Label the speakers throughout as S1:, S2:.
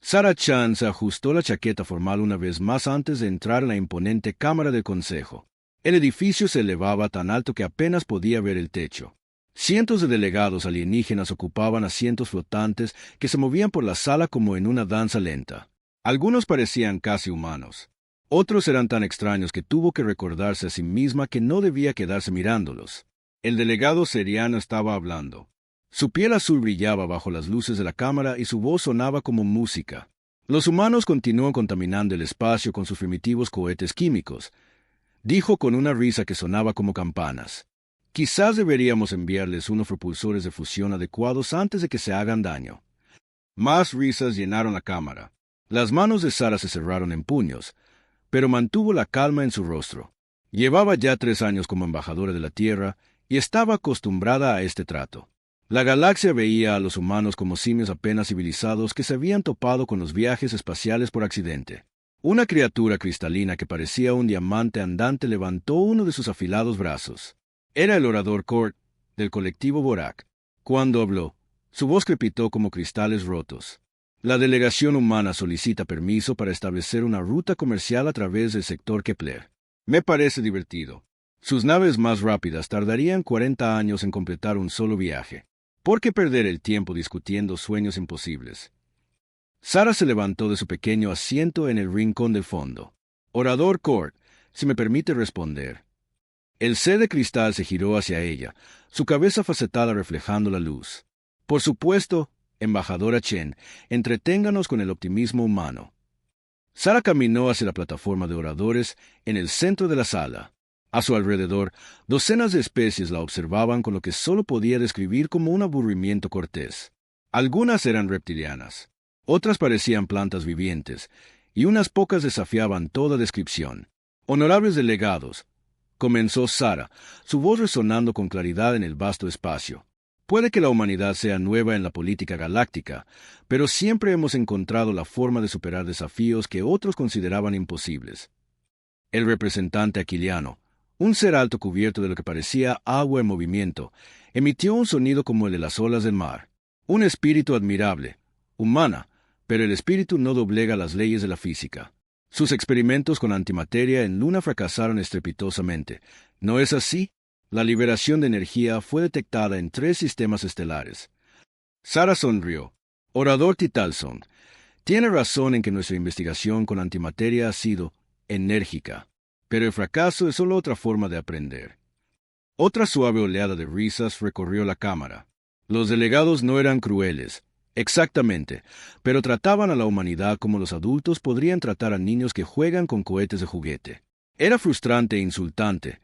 S1: Sarah Chan se ajustó la chaqueta formal una vez más antes de entrar en la imponente Cámara del Consejo. El edificio se elevaba tan alto que apenas podía ver el techo. Cientos de delegados alienígenas ocupaban asientos flotantes que se movían por la sala como en una danza lenta. Algunos parecían casi humanos. Otros eran tan extraños que tuvo que recordarse a sí misma que no debía quedarse mirándolos. El delegado seriano estaba hablando. Su piel azul brillaba bajo las luces de la cámara y su voz sonaba como música. Los humanos continúan contaminando el espacio con sus primitivos cohetes químicos, dijo con una risa que sonaba como campanas. Quizás deberíamos enviarles unos propulsores de fusión adecuados antes de que se hagan daño. Más risas llenaron la cámara. Las manos de Sarah se cerraron en puños, pero mantuvo la calma en su rostro. Llevaba ya 3 años como embajadora de la Tierra y estaba acostumbrada a este trato. La galaxia veía a los humanos como simios apenas civilizados que se habían topado con los viajes espaciales por accidente. Una criatura cristalina que parecía un diamante andante levantó uno de sus afilados brazos. Era el orador Kort, del colectivo Borak. Cuando habló, su voz crepitó como cristales rotos. La delegación humana solicita permiso para establecer una ruta comercial a través del sector Kepler. Me parece divertido. Sus naves más rápidas tardarían 40 años en completar un solo viaje. ¿Por qué perder el tiempo discutiendo sueños imposibles? Sarah se levantó de su pequeño asiento en el rincón del fondo. Orador Kort, si me permite responder. El ser de cristal se giró hacia ella, su cabeza facetada reflejando la luz. Por supuesto, embajadora Chen, entreténganos con el optimismo humano. Sarah caminó hacia la plataforma de oradores en el centro de la sala. A su alrededor, docenas de especies la observaban con lo que solo podía describir como un aburrimiento cortés. Algunas eran reptilianas, otras parecían plantas vivientes, y unas pocas desafiaban toda descripción. Honorables delegados, comenzó Sarah, su voz resonando con claridad en el vasto espacio. Puede que la humanidad sea nueva en la política galáctica, pero siempre hemos encontrado la forma de superar desafíos que otros consideraban imposibles. El representante aquiliano, un ser alto cubierto de lo que parecía agua en movimiento, emitió un sonido como el de las olas del mar. Un espíritu admirable, humana, pero el espíritu no doblega las leyes de la física. Sus experimentos con antimateria en Luna fracasaron estrepitosamente. ¿No es así? La liberación de energía fue detectada en 3 sistemas estelares. Sarah sonrió. Orador Titalson, tiene razón en que nuestra investigación con antimateria ha sido enérgica. Pero el fracaso es solo otra forma de aprender. Otra suave oleada de risas recorrió la cámara. Los delegados no eran crueles, exactamente, pero trataban a la humanidad como los adultos podrían tratar a niños que juegan con cohetes de juguete. Era frustrante e insultante,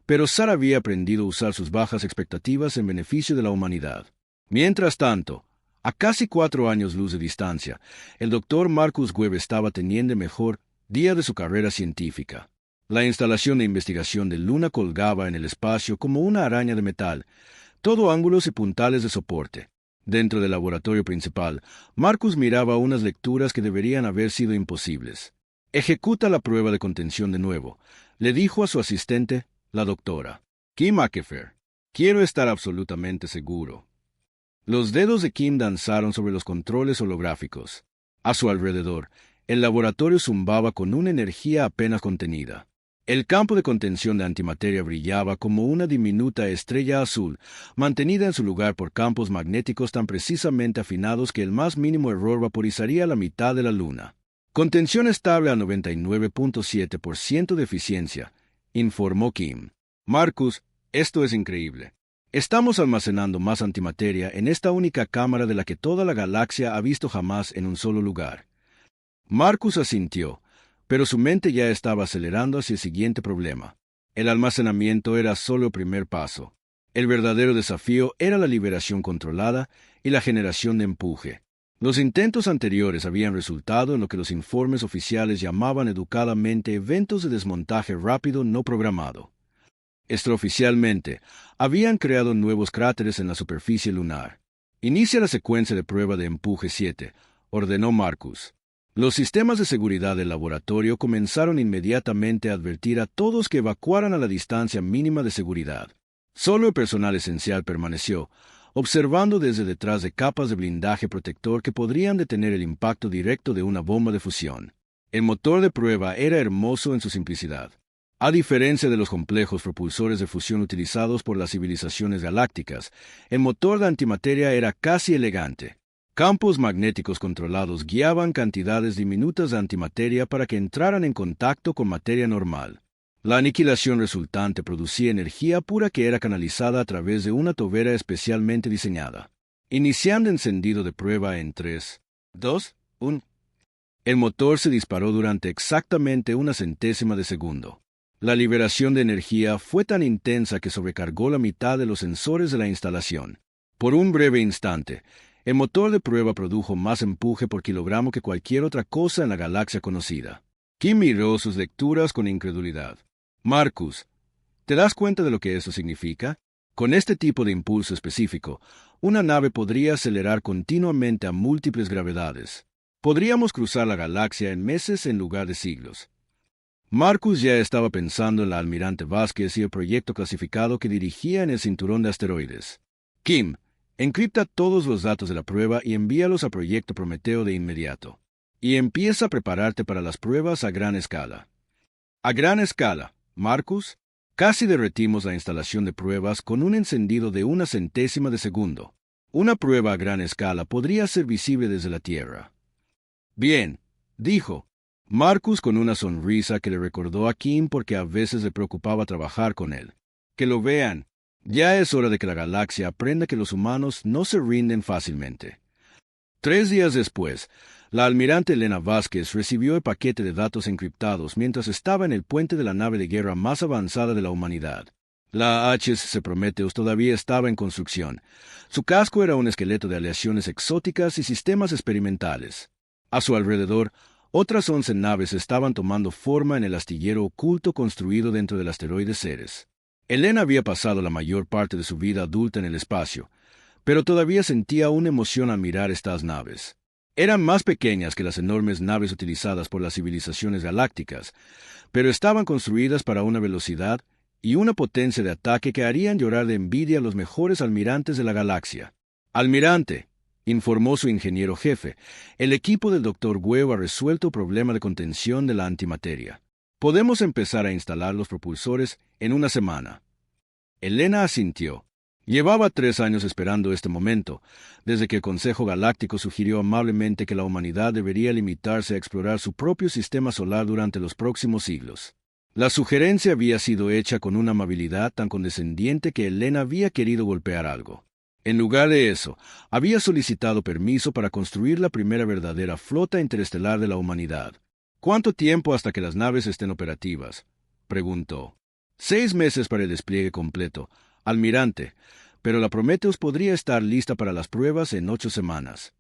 S1: pero Sarah había aprendido a usar sus bajas expectativas en beneficio de la humanidad. Mientras tanto, a casi 4 años luz de distancia, el doctor Marcus Webb estaba teniendo el mejor día de su carrera científica. La instalación de investigación de Luna colgaba en el espacio como una araña de metal, todo ángulos y puntales de soporte. Dentro del laboratorio principal, Marcus miraba unas lecturas que deberían haber sido imposibles. Ejecuta la prueba de contención de nuevo, le dijo a su asistente, la doctora. Kim Akefer. Quiero estar absolutamente seguro. Los dedos de Kim danzaron sobre los controles holográficos. A su alrededor, el laboratorio zumbaba con una energía apenas contenida. El campo de contención de antimateria brillaba como una diminuta estrella azul, mantenida en su lugar por campos magnéticos tan precisamente afinados que el más mínimo error vaporizaría la mitad de la Luna. Contención estable a 99.7% de eficiencia, informó Kim. Marcus, esto es increíble. Estamos almacenando más antimateria en esta única cámara de la que toda la galaxia ha visto jamás en un solo lugar. Marcus asintió, pero su mente ya estaba acelerando hacia el siguiente problema. El almacenamiento era solo el primer paso. El verdadero desafío era la liberación controlada y la generación de empuje. Los intentos anteriores habían resultado en lo que los informes oficiales llamaban educadamente eventos de desmontaje rápido no programado. Extraoficialmente, habían creado nuevos cráteres en la superficie lunar. Inicia la secuencia de prueba de empuje 7, ordenó Marcus. Los sistemas de seguridad del laboratorio comenzaron inmediatamente a advertir a todos que evacuaran a la distancia mínima de seguridad. Solo el personal esencial permaneció, observando desde detrás de capas de blindaje protector que podrían detener el impacto directo de una bomba de fusión. El motor de prueba era hermoso en su simplicidad. A diferencia de los complejos propulsores de fusión utilizados por las civilizaciones galácticas, el motor de antimateria era casi elegante. Campos magnéticos controlados guiaban cantidades diminutas de antimateria para que entraran en contacto con materia normal. La aniquilación resultante producía energía pura que era canalizada a través de una tobera especialmente diseñada. Iniciando encendido de prueba en 3, 2, 1. El motor se disparó durante exactamente una centésima de segundo. La liberación de energía fue tan intensa que sobrecargó la mitad de los sensores de la instalación. Por un breve instante, el motor de prueba produjo más empuje por kilogramo que cualquier otra cosa en la galaxia conocida. Kim miró sus lecturas con incredulidad. Marcus, ¿te das cuenta de lo que eso significa? Con este tipo de impulso específico, una nave podría acelerar continuamente a múltiples gravedades. Podríamos cruzar la galaxia en meses en lugar de siglos. Marcus ya estaba pensando en la almirante Vázquez y el proyecto clasificado que dirigía en el cinturón de asteroides. Kim, encripta todos los datos de la prueba y envíalos a Proyecto Prometeo de inmediato. Y empieza a prepararte para las pruebas a gran escala. A gran escala, Marcus, casi derretimos la instalación de pruebas con un encendido de una centésima de segundo. Una prueba a gran escala podría ser visible desde la Tierra. Bien, dijo Marcus con una sonrisa que le recordó a Kim porque a veces le preocupaba trabajar con él. Que lo vean. Ya es hora de que la galaxia aprenda que los humanos no se rinden fácilmente. 3 días después, la almirante Elena Vázquez recibió el paquete de datos encriptados mientras estaba en el puente de la nave de guerra más avanzada de la humanidad. La HSC Prometheus todavía estaba en construcción. Su casco era un esqueleto de aleaciones exóticas y sistemas experimentales. A su alrededor, otras 11 naves estaban tomando forma en el astillero oculto construido dentro del asteroide Ceres. Elena había pasado la mayor parte de su vida adulta en el espacio, pero todavía sentía una emoción al mirar estas naves. Eran más pequeñas que las enormes naves utilizadas por las civilizaciones galácticas, pero estaban construidas para una velocidad y una potencia de ataque que harían llorar de envidia a los mejores almirantes de la galaxia. «Almirante», informó su ingeniero jefe, «el equipo del Dr. Webb ha resuelto el problema de contención de la antimateria. Podemos empezar a instalar los propulsores en una semana». Elena asintió. Llevaba 3 años esperando este momento, desde que el Consejo Galáctico sugirió amablemente que la humanidad debería limitarse a explorar su propio sistema solar durante los próximos siglos. La sugerencia había sido hecha con una amabilidad tan condescendiente que Elena había querido golpear algo. En lugar de eso, había solicitado permiso para construir la primera verdadera flota interestelar de la humanidad. «¿Cuánto tiempo hasta que las naves estén operativas?», preguntó. 6 meses para el despliegue completo, almirante, pero la Prometheus podría estar lista para las pruebas en 8 semanas.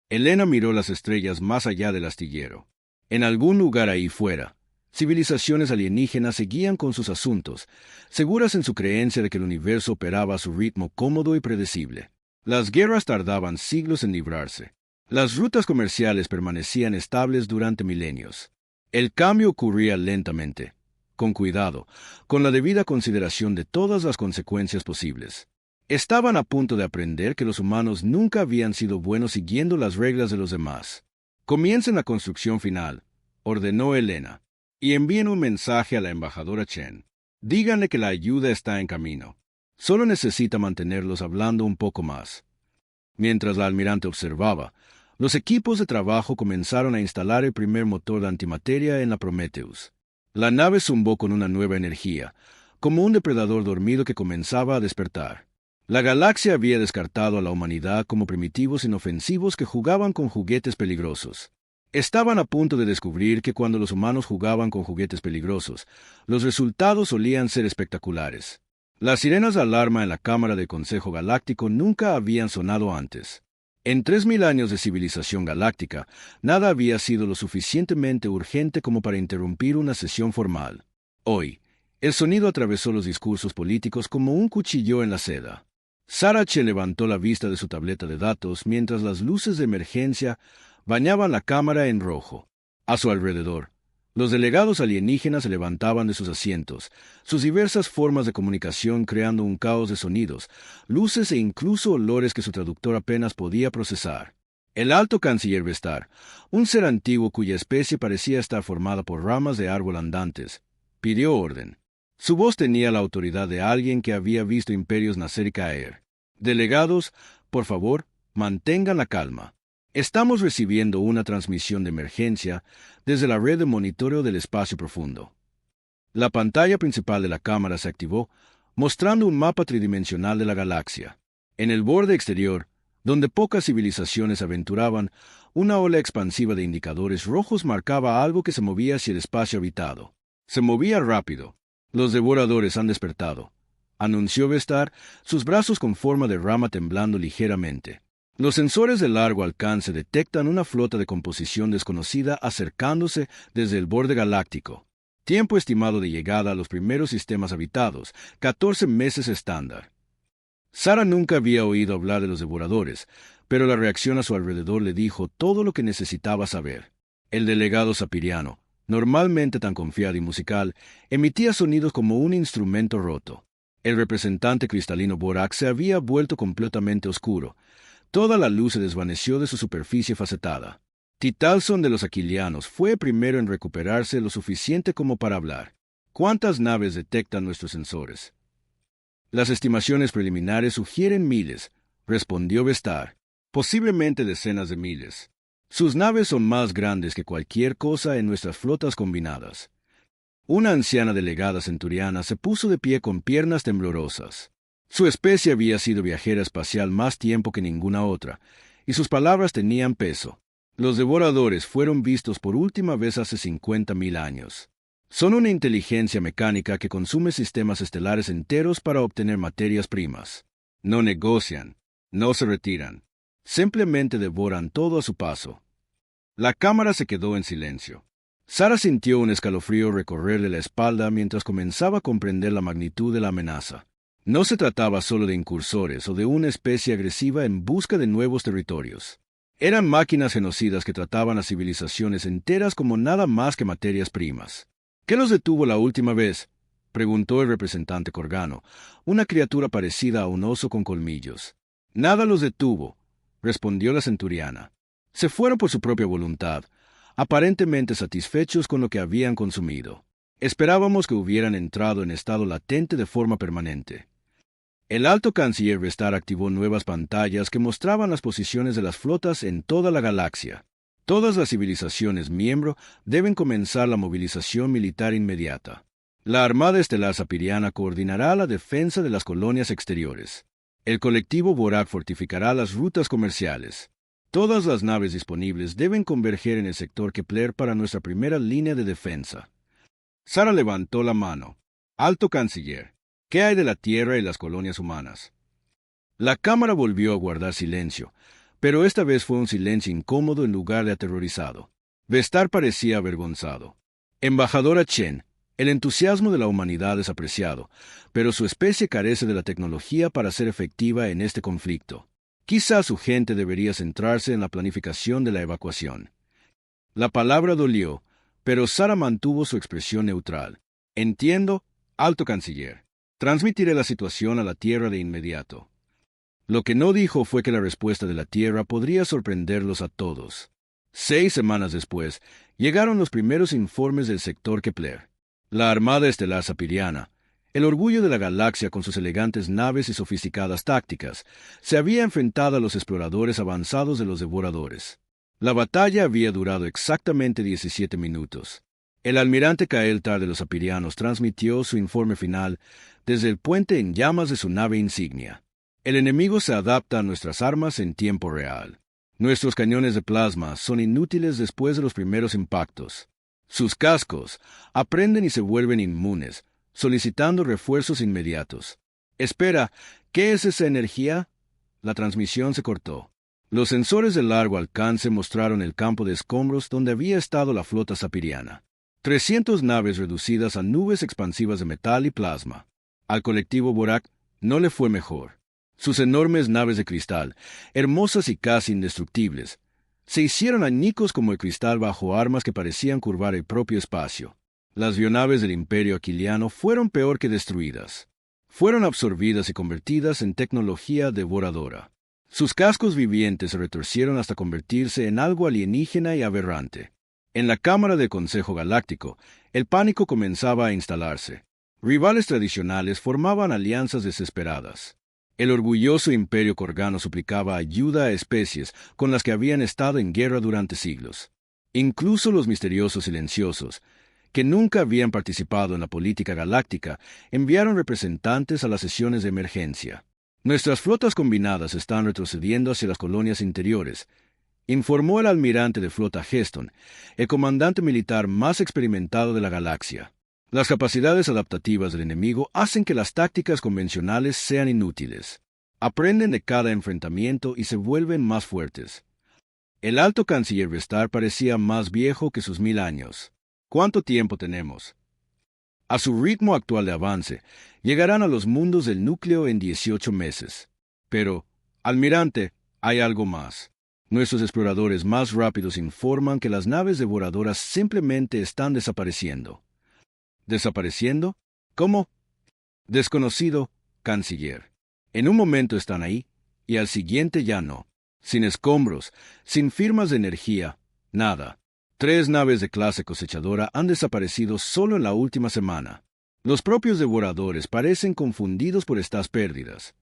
S1: Elena miró las estrellas más allá del astillero. En algún lugar ahí fuera, civilizaciones alienígenas seguían con sus asuntos, seguras en su creencia de que el universo operaba a su ritmo cómodo y predecible. Las guerras tardaban siglos en librarse. Las rutas comerciales permanecían estables durante milenios. El cambio ocurría lentamente, con cuidado, con la debida consideración de todas las consecuencias posibles. Estaban a punto de aprender que los humanos nunca habían sido buenos siguiendo las reglas de los demás. «Comiencen la construcción final», ordenó Elena, «y envíen un mensaje a la embajadora Chen. Díganle que la ayuda está en camino. Solo necesita mantenerlos hablando un poco más». Mientras la almirante observaba, los equipos de trabajo comenzaron a instalar el primer motor de antimateria en la Prometheus. La nave zumbó con una nueva energía, como un depredador dormido que comenzaba a despertar. La galaxia había descartado a la humanidad como primitivos inofensivos que jugaban con juguetes peligrosos. Estaban a punto de descubrir que cuando los humanos jugaban con juguetes peligrosos, los resultados solían ser espectaculares. Las sirenas de alarma en la Cámara del Consejo Galáctico nunca habían sonado antes. En 3000 años de civilización galáctica, nada había sido lo suficientemente urgente como para interrumpir una sesión formal. Hoy, el sonido atravesó los discursos políticos como un cuchillo en la seda. Sarache levantó la vista de su tableta de datos mientras las luces de emergencia bañaban la cámara en rojo. A su alrededor, Los delegados alienígenas se levantaban de sus asientos, sus diversas formas de comunicación creando un caos de sonidos, luces e incluso olores que su traductor apenas podía procesar. El alto canciller Vestar, un ser antiguo cuya especie parecía estar formada por ramas de árbol andantes, pidió orden. Su voz tenía la autoridad de alguien que había visto imperios nacer y caer. Delegados, por favor, mantengan la calma. Estamos recibiendo una transmisión de emergencia desde la red de monitoreo del espacio profundo. La pantalla principal de la cámara se activó, mostrando un mapa tridimensional de la galaxia. En el borde exterior, donde pocas civilizaciones aventuraban, una ola expansiva de indicadores rojos marcaba algo que se movía hacia el espacio habitado. Se movía rápido. Los devoradores han despertado, anunció Vestar, sus brazos con forma de rama temblando ligeramente. Los sensores de largo alcance detectan una flota de composición desconocida acercándose desde el borde galáctico. Tiempo estimado de llegada a los primeros sistemas habitados, 14 meses estándar. Sara nunca había oído hablar de los devoradores, pero la reacción a su alrededor le dijo todo lo que necesitaba saber. El delegado sapiriano, normalmente tan confiado y musical, emitía sonidos como un instrumento roto. El representante cristalino Borak se había vuelto completamente oscuro. Toda la luz se desvaneció de su superficie facetada. Titalson de los Aquilianos fue primero en recuperarse lo suficiente como para hablar. ¿Cuántas naves detectan nuestros sensores? Las estimaciones preliminares sugieren miles, respondió Vestar. Posiblemente decenas de miles. Sus naves son más grandes que cualquier cosa en nuestras flotas combinadas. Una anciana delegada centuriana se puso de pie con piernas temblorosas. Su especie había sido viajera espacial más tiempo que ninguna otra, y sus palabras tenían peso. Los devoradores fueron vistos por última vez hace 50.000 años. Son una inteligencia mecánica que consume sistemas estelares enteros para obtener materias primas. No negocian, no se retiran. Simplemente devoran todo a su paso. La cámara se quedó en silencio. Sara sintió un escalofrío recorrerle la espalda mientras comenzaba a comprender la magnitud de la amenaza. No se trataba solo de incursores o de una especie agresiva en busca de nuevos territorios. Eran máquinas genocidas que trataban a civilizaciones enteras como nada más que materias primas. ¿Qué los detuvo la última vez?, preguntó el representante Corgano, una criatura parecida a un oso con colmillos. Nada los detuvo, respondió la centuriana. Se fueron por su propia voluntad, aparentemente satisfechos con lo que habían consumido. Esperábamos que hubieran entrado en estado latente de forma permanente. El alto canciller Vestar activó nuevas pantallas que mostraban las posiciones de las flotas en toda la galaxia. Todas las civilizaciones miembro deben comenzar la movilización militar inmediata. La Armada Estelar Sapiriana coordinará la defensa de las colonias exteriores. El colectivo Borak fortificará las rutas comerciales. Todas las naves disponibles deben converger en el sector Kepler para nuestra primera línea de defensa. Sara levantó la mano. Alto canciller, ¿qué hay de la Tierra y las colonias humanas? La cámara volvió a guardar silencio, pero esta vez fue un silencio incómodo en lugar de aterrorizado. Vestar parecía avergonzado. Embajadora Chen, el entusiasmo de la humanidad es apreciado, pero su especie carece de la tecnología para ser efectiva en este conflicto. Quizá su gente debería centrarse en la planificación de la evacuación. La palabra dolió, pero Sara mantuvo su expresión neutral. Entiendo, alto canciller. Transmitiré la situación a la Tierra de inmediato. Lo que no dijo fue que la respuesta de la Tierra podría sorprenderlos a todos. 6 semanas después, llegaron los primeros informes del sector Kepler. La Armada Estelar Sapiriana, el orgullo de la galaxia con sus elegantes naves y sofisticadas tácticas, se había enfrentado a los exploradores avanzados de los devoradores. La batalla había durado exactamente 17 minutos. El almirante Kael'thar de los Sapirianos transmitió su informe final desde el puente en llamas de su nave insignia. El enemigo se adapta a nuestras armas en tiempo real. Nuestros cañones de plasma son inútiles después de los primeros impactos. Sus cascos aprenden y se vuelven inmunes, solicitando refuerzos inmediatos. Espera, ¿qué es esa energía? La transmisión se cortó. Los sensores de largo alcance mostraron el campo de escombros donde había estado la flota sapiriana. 300 naves reducidas a nubes expansivas de metal y plasma. Al colectivo Borak no le fue mejor. Sus enormes naves de cristal, hermosas y casi indestructibles, Se hicieron añicos como el cristal bajo armas que parecían curvar el propio espacio. Las bionaves del Imperio Aquiliano fueron peor que destruidas. Fueron absorbidas y convertidas en tecnología devoradora. Sus cascos vivientes se retorcieron hasta convertirse en algo alienígena y aberrante. En la Cámara del Consejo Galáctico, el pánico comenzaba a instalarse. Rivales tradicionales formaban alianzas desesperadas. El orgulloso Imperio Corgano suplicaba ayuda a especies con las que habían estado en guerra durante siglos. Incluso los misteriosos silenciosos, que nunca habían participado en la política galáctica, enviaron representantes a las sesiones de emergencia. Nuestras flotas combinadas están retrocediendo hacia las colonias interiores, informó el almirante de flota Heston, el comandante militar más experimentado de la galaxia. Las capacidades adaptativas del enemigo hacen que las tácticas convencionales sean inútiles. Aprenden de cada enfrentamiento y se vuelven más fuertes. El alto canciller Vestar parecía más viejo que sus 1000 años. ¿Cuánto tiempo tenemos? A su ritmo actual de avance, llegarán a los mundos del núcleo en 18 meses. Pero, almirante, hay algo más. Nuestros exploradores más rápidos informan que las naves devoradoras simplemente están desapareciendo. ¿Desapareciendo? ¿Cómo? Desconocido, canciller. En un momento están ahí, y al siguiente ya no. Sin escombros, sin firmas de energía, nada. 3 naves de clase cosechadora han desaparecido solo en la última semana. Los propios devoradores parecen confundidos por estas pérdidas.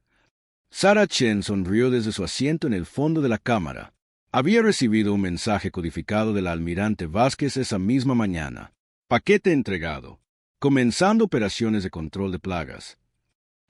S1: Sarah Chen sonrió desde su asiento en el fondo de la cámara. Había recibido un mensaje codificado del almirante Vázquez esa misma mañana. Paquete entregado. Comenzando operaciones de control de plagas.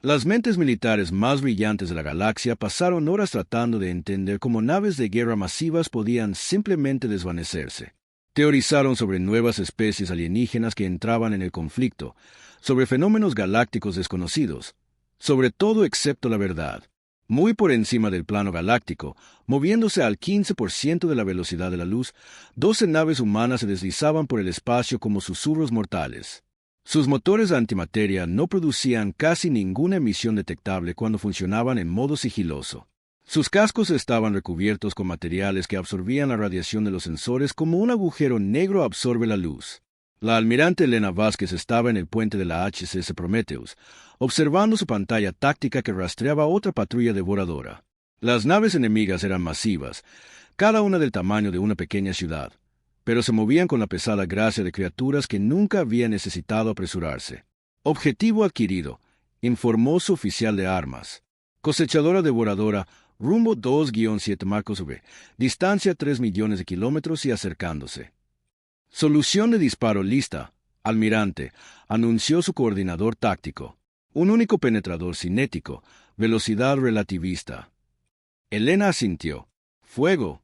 S1: Las mentes militares más brillantes de la galaxia pasaron horas tratando de entender cómo naves de guerra masivas podían simplemente desvanecerse. Teorizaron sobre nuevas especies alienígenas que entraban en el conflicto, sobre fenómenos galácticos desconocidos, sobre todo excepto la verdad. Muy por encima del plano galáctico, moviéndose al 15% de la velocidad de la luz, 12 naves humanas se deslizaban por el espacio como susurros mortales. Sus motores de antimateria no producían casi ninguna emisión detectable cuando funcionaban en modo sigiloso. Sus cascos estaban recubiertos con materiales que absorbían la radiación de los sensores como un agujero negro absorbe la luz. La almirante Elena Vázquez estaba en el puente de la HCS Prometheus, observando su pantalla táctica que rastreaba otra patrulla devoradora. Las naves enemigas eran masivas, cada una del tamaño de una pequeña ciudad, pero se movían con la pesada gracia de criaturas que nunca habían necesitado apresurarse. Objetivo adquirido, informó su oficial de armas. Cosechadora devoradora, rumbo 2-7 Marcos V, distancia 3 millones de kilómetros y acercándose. Solución de disparo lista, almirante, anunció su coordinador táctico. Un único penetrador cinético, velocidad relativista. Elena asintió. Fuego.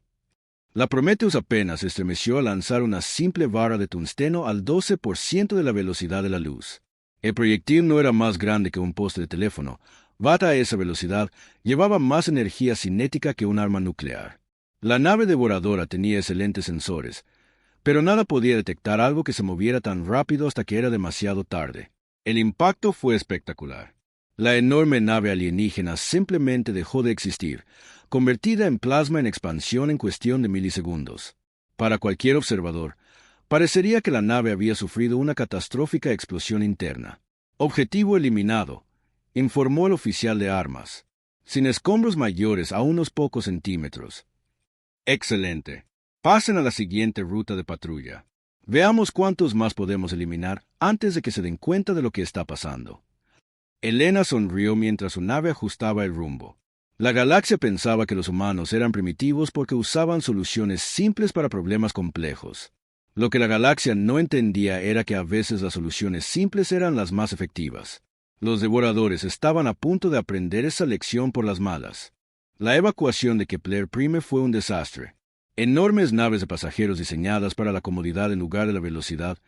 S1: La Prometheus apenas se estremeció al lanzar una simple barra de tungsteno al 12% de la velocidad de la luz. El proyectil no era más grande que un poste de teléfono. Bata a esa velocidad llevaba más energía cinética que un arma nuclear. La nave devoradora tenía excelentes sensores, pero nada podía detectar algo que se moviera tan rápido hasta que era demasiado tarde. El impacto fue espectacular. La enorme nave alienígena simplemente dejó de existir, convertida en plasma en expansión en cuestión de milisegundos. Para cualquier observador, parecería que la nave había sufrido una catastrófica explosión interna. Objetivo eliminado, informó el oficial de armas, sin escombros mayores a unos pocos centímetros. Excelente. Pasen a la siguiente ruta de patrulla. Veamos cuántos más podemos eliminar antes de que se den cuenta de lo que está pasando. Elena sonrió mientras su nave ajustaba el rumbo. La galaxia pensaba que los humanos eran primitivos porque usaban soluciones simples para problemas complejos. Lo que la galaxia no entendía era que a veces las soluciones simples eran las más efectivas. Los devoradores estaban a punto de aprender esa lección por las malas. La evacuación de Kepler Prime fue un desastre. Enormes naves de pasajeros diseñadas para la comodidad en lugar de la velocidad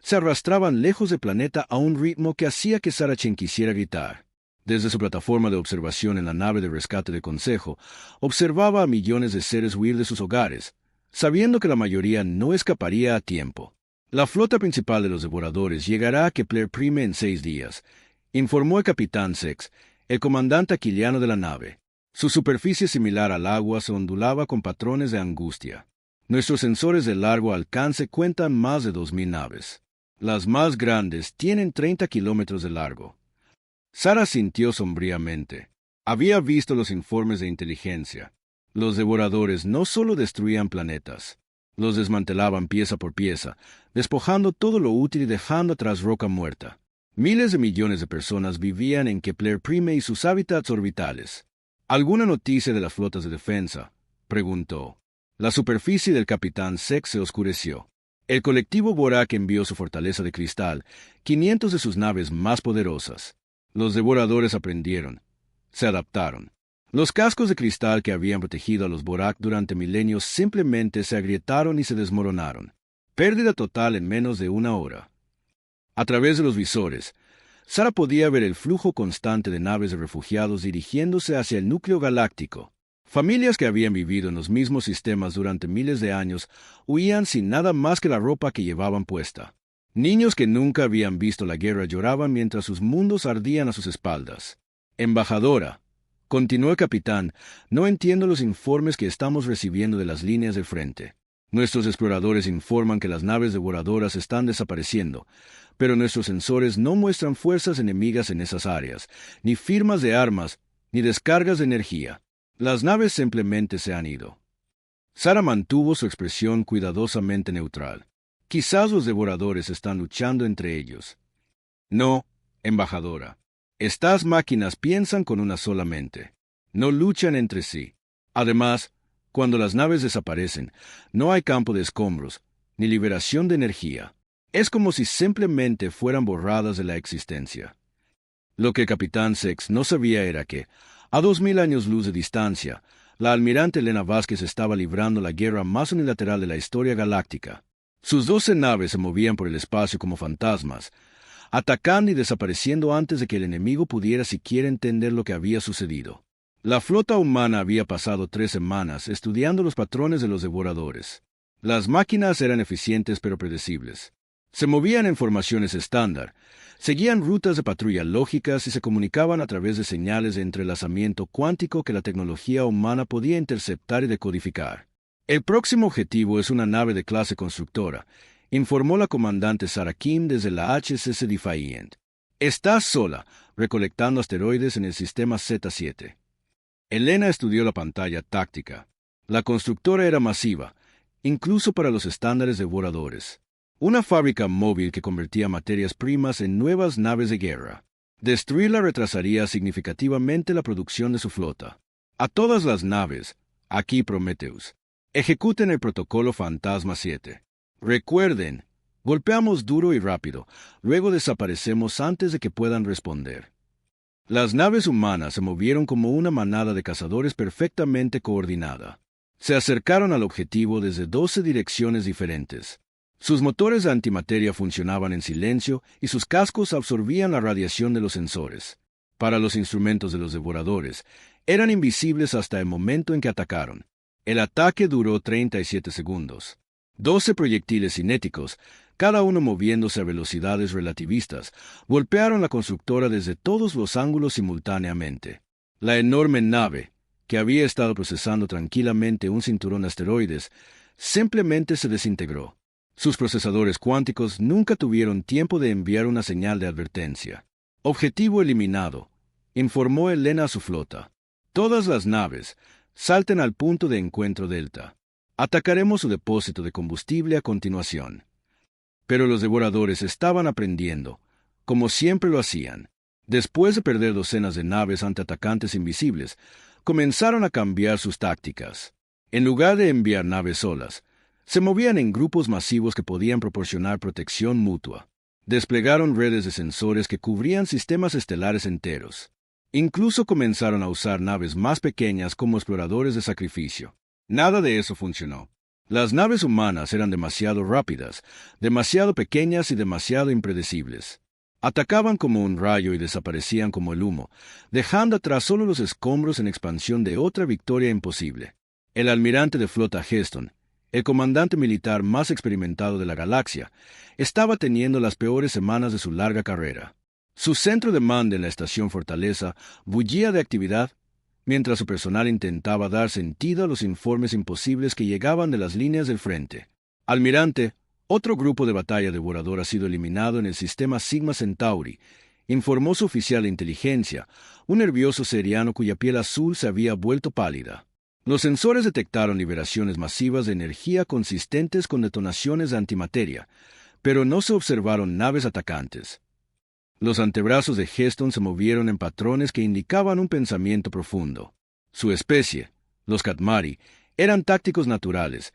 S1: se arrastraban lejos del planeta a un ritmo que hacía que Sarah Chen quisiera gritar. Desde su plataforma de observación en la nave de rescate del Consejo, observaba a millones de seres huir de sus hogares, sabiendo que la mayoría no escaparía a tiempo. La flota principal de los devoradores llegará a Kepler Prime en 6 días, informó el capitán Sex, el comandante aquiliano de la nave. Su superficie similar al agua se ondulaba con patrones de angustia. Nuestros sensores de largo alcance cuentan más de 2000 naves. Las más grandes tienen 30 kilómetros de largo. Sarah sintió sombríamente. Había visto los informes de inteligencia. Los devoradores no solo destruían planetas, los desmantelaban pieza por pieza, despojando todo lo útil y dejando atrás roca muerta. Miles de millones de personas vivían en Kepler Prime y sus hábitats orbitales. ¿Alguna noticia de las flotas de defensa?, preguntó. La superficie del capitán Sex se oscureció. El colectivo Borak envió su fortaleza de cristal, 500 de sus naves más poderosas. Los devoradores aprendieron. Se adaptaron. Los cascos de cristal que habían protegido a los Borak durante milenios simplemente se agrietaron y se desmoronaron. Pérdida total en menos de una hora. A través de los visores, Sarah podía ver el flujo constante de naves de refugiados dirigiéndose hacia el núcleo galáctico. Familias que habían vivido en los mismos sistemas durante miles de años huían sin nada más que la ropa que llevaban puesta. Niños que nunca habían visto la guerra lloraban mientras sus mundos ardían a sus espaldas. Embajadora, continuó el capitán, no entiendo los informes que estamos recibiendo de las líneas del frente. Nuestros exploradores informan que las naves devoradoras están desapareciendo, pero nuestros sensores no muestran fuerzas enemigas en esas áreas, ni firmas de armas, ni descargas de energía. Las naves simplemente se han ido. Sarah mantuvo su expresión cuidadosamente neutral. Quizás los devoradores están luchando entre ellos. No, embajadora. Estas máquinas piensan con una sola mente. No luchan entre sí. Además, cuando las naves desaparecen, no hay campo de escombros, ni liberación de energía. Es como si simplemente fueran borradas de la existencia. Lo que el capitán Sex no sabía era que, a 2000 años luz de distancia, la almirante Elena Vázquez estaba librando la guerra más unilateral de la historia galáctica. Sus 12 naves se movían por el espacio como fantasmas, atacando y desapareciendo antes de que el enemigo pudiera siquiera entender lo que había sucedido. La flota humana había pasado 3 semanas estudiando los patrones de los devoradores. Las máquinas eran eficientes pero predecibles. Se movían en formaciones estándar, seguían rutas de patrulla lógicas y se comunicaban a través de señales de entrelazamiento cuántico que la tecnología humana podía interceptar y decodificar. El próximo objetivo es una nave de clase constructora, informó la comandante Sarah Kim desde la HCC Defiant. Está sola, recolectando asteroides en el sistema Z7. Elena estudió la pantalla táctica. La constructora era masiva, incluso para los estándares devoradores. Una fábrica móvil que convertía materias primas en nuevas naves de guerra. Destruirla retrasaría significativamente la producción de su flota. A todas las naves, aquí Prometheus, ejecuten el protocolo Fantasma 7. Recuerden, golpeamos duro y rápido, luego desaparecemos antes de que puedan responder. Las naves humanas se movieron como una manada de cazadores perfectamente coordinada. Se acercaron al objetivo desde 12 direcciones diferentes. Sus motores de antimateria funcionaban en silencio y sus cascos absorbían la radiación de los sensores. Para los instrumentos de los devoradores, eran invisibles hasta el momento en que atacaron. El ataque duró 37 segundos. 12 proyectiles cinéticos, cada uno moviéndose a velocidades relativistas, golpearon la constructora desde todos los ángulos simultáneamente. La enorme nave, que había estado procesando tranquilamente un cinturón de asteroides, simplemente se desintegró. Sus procesadores cuánticos nunca tuvieron tiempo de enviar una señal de advertencia. Objetivo eliminado, informó Elena a su flota. Todas las naves, salten al punto de encuentro Delta. Atacaremos su depósito de combustible a continuación. Pero los devoradores estaban aprendiendo, como siempre lo hacían. Después de perder docenas de naves ante atacantes invisibles, comenzaron a cambiar sus tácticas. En lugar de enviar naves solas, se movían en grupos masivos que podían proporcionar protección mutua. Desplegaron redes de sensores que cubrían sistemas estelares enteros. Incluso comenzaron a usar naves más pequeñas como exploradores de sacrificio. Nada de eso funcionó. Las naves humanas eran demasiado rápidas, demasiado pequeñas y demasiado impredecibles. Atacaban como un rayo y desaparecían como el humo, dejando atrás solo los escombros en expansión de otra victoria imposible. El almirante de flota Heston, el comandante militar más experimentado de la galaxia, estaba teniendo las peores semanas de su larga carrera. Su centro de mando en la estación Fortaleza bullía de actividad, mientras su personal intentaba dar sentido a los informes imposibles que llegaban de las líneas del frente. Almirante, otro grupo de batalla devorador ha sido eliminado en el sistema Sigma Centauri, informó su oficial de inteligencia, un nervioso seriano cuya piel azul se había vuelto pálida. Los sensores detectaron liberaciones masivas de energía consistentes con detonaciones de antimateria, pero no se observaron naves atacantes. Los antebrazos de Heston se movieron en patrones que indicaban un pensamiento profundo. Su especie, los Katmari, eran tácticos naturales,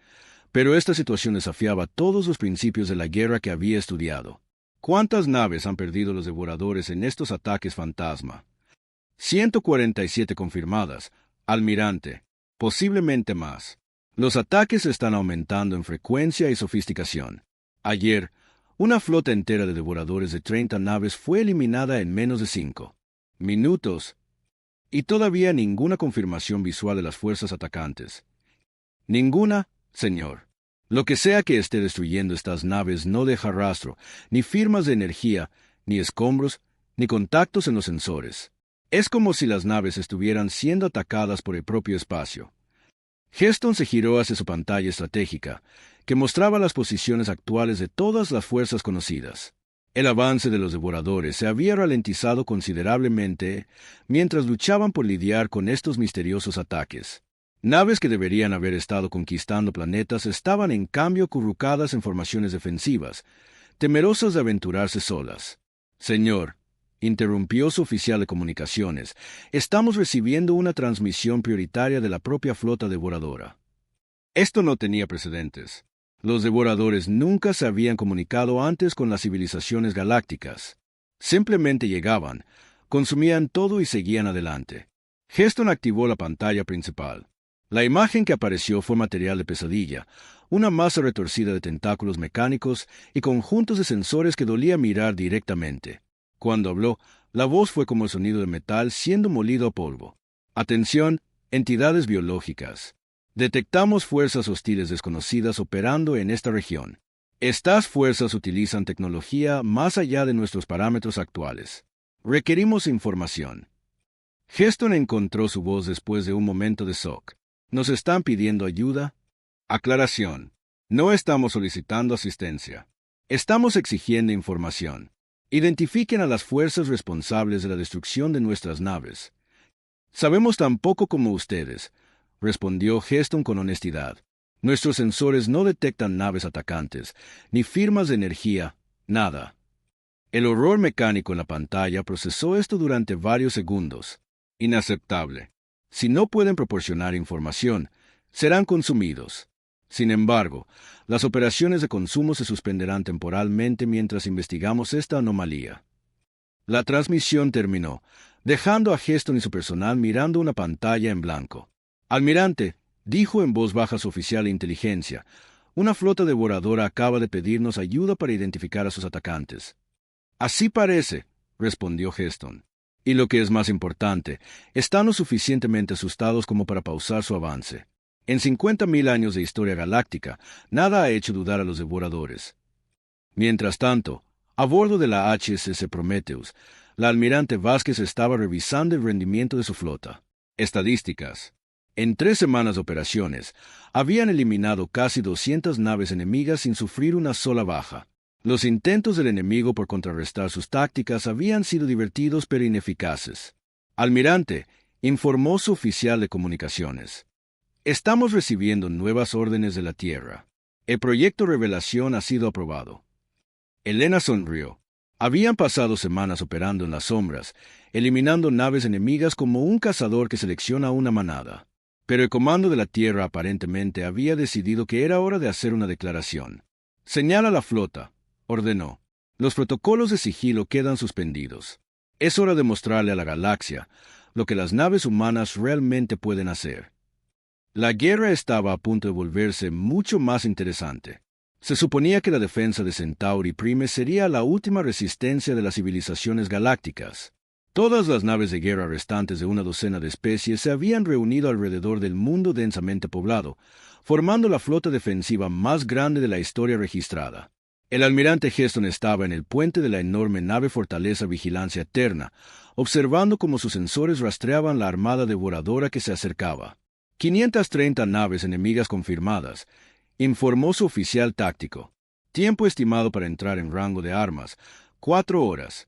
S1: pero esta situación desafiaba todos los principios de la guerra que había estudiado. ¿Cuántas naves han perdido los devoradores en estos ataques fantasma? 147 confirmadas, almirante, posiblemente más. Los ataques están aumentando en frecuencia y sofisticación. Ayer, una flota entera de devoradores de 30 naves fue eliminada en menos de 5 minutos, y todavía ninguna confirmación visual de las fuerzas atacantes. Ninguna, señor. Lo que sea que esté destruyendo estas naves no deja rastro, ni firmas de energía, ni escombros, ni contactos en los sensores. Es como si las naves estuvieran siendo atacadas por el propio espacio. Heston se giró hacia su pantalla estratégica, que mostraba las posiciones actuales de todas las fuerzas conocidas. El avance de los devoradores se había ralentizado considerablemente mientras luchaban por lidiar con estos misteriosos ataques. Naves que deberían haber estado conquistando planetas estaban en cambio acurrucadas en formaciones defensivas, temerosas de aventurarse solas. Señor, interrumpió su oficial de comunicaciones, estamos recibiendo una transmisión prioritaria de la propia flota devoradora. Esto no tenía precedentes. Los devoradores nunca se habían comunicado antes con las civilizaciones galácticas. Simplemente llegaban, consumían todo y seguían adelante. Heston activó la pantalla principal. La imagen que apareció fue material de pesadilla, una masa retorcida de tentáculos mecánicos y conjuntos de sensores que dolía mirar directamente. Cuando habló, la voz fue como el sonido de metal siendo molido a polvo. Atención, entidades biológicas. Detectamos fuerzas hostiles desconocidas operando en esta región. Estas fuerzas utilizan tecnología más allá de nuestros parámetros actuales. Requerimos información. Heston encontró su voz después de un momento de shock. ¿Nos están pidiendo ayuda? Aclaración. No estamos solicitando asistencia. Estamos exigiendo información. Identifiquen a las fuerzas responsables de la destrucción de nuestras naves. Sabemos tan poco como ustedes, respondió Heston con honestidad. Nuestros sensores no detectan naves atacantes, ni firmas de energía, nada. El horror mecánico en la pantalla procesó esto durante varios segundos. Inaceptable. Si no pueden proporcionar información, serán consumidos. Sin embargo, las operaciones de consumo se suspenderán temporalmente mientras investigamos esta anomalía. La transmisión terminó, dejando a Heston y su personal mirando una pantalla en blanco. Almirante, dijo en voz baja su oficial de inteligencia, una flota devoradora acaba de pedirnos ayuda para identificar a sus atacantes. Así parece, respondió Heston. Y lo que es más importante, están lo suficientemente asustados como para pausar su avance. En 50.000 años de historia galáctica, nada ha hecho dudar a los devoradores. Mientras tanto, a bordo de la HSS Prometheus, la almirante Vázquez estaba revisando el rendimiento de su flota. Estadísticas. En 3 semanas de operaciones, habían eliminado casi 200 naves enemigas sin sufrir una sola baja. Los intentos del enemigo por contrarrestar sus tácticas habían sido divertidos pero ineficaces. Almirante, informó su oficial de comunicaciones. Estamos recibiendo nuevas órdenes de la Tierra. El proyecto Revelación ha sido aprobado. Elena sonrió. Habían pasado semanas operando en las sombras, eliminando naves enemigas como un cazador que selecciona una manada. Pero el comando de la Tierra aparentemente había decidido que era hora de hacer una declaración. Señala la flota, ordenó. Los protocolos de sigilo quedan suspendidos. Es hora de mostrarle a la galaxia lo que las naves humanas realmente pueden hacer. La guerra estaba a punto de volverse mucho más interesante. Se suponía que la defensa de Centauri Prime sería la última resistencia de las civilizaciones galácticas. Todas las naves de guerra restantes de una docena de especies se habían reunido alrededor del mundo densamente poblado, formando la flota defensiva más grande de la historia registrada. El almirante Heston estaba en el puente de la enorme nave Fortaleza Vigilancia Eterna, observando cómo sus sensores rastreaban la armada devoradora que se acercaba. 530 naves enemigas confirmadas, informó su oficial táctico. Tiempo estimado para entrar en rango de armas, 4 horas.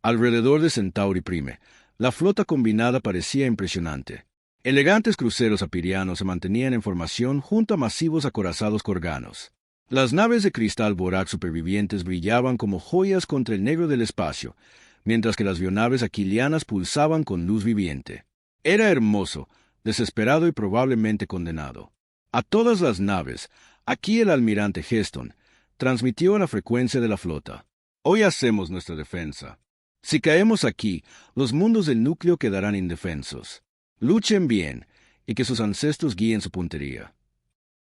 S1: Alrededor de Centauri Prime, la flota combinada parecía impresionante. Elegantes cruceros apirianos se mantenían en formación junto a masivos acorazados corganos. Las naves de cristal Borak supervivientes brillaban como joyas contra el negro del espacio, mientras que las bionaves aquilianas pulsaban con luz viviente. Era hermoso, desesperado y probablemente condenado. A todas las naves, aquí el almirante Heston transmitió a la frecuencia de la flota. Hoy hacemos nuestra defensa. Si caemos aquí, los mundos del núcleo quedarán indefensos. Luchen bien, y que sus ancestros guíen su puntería.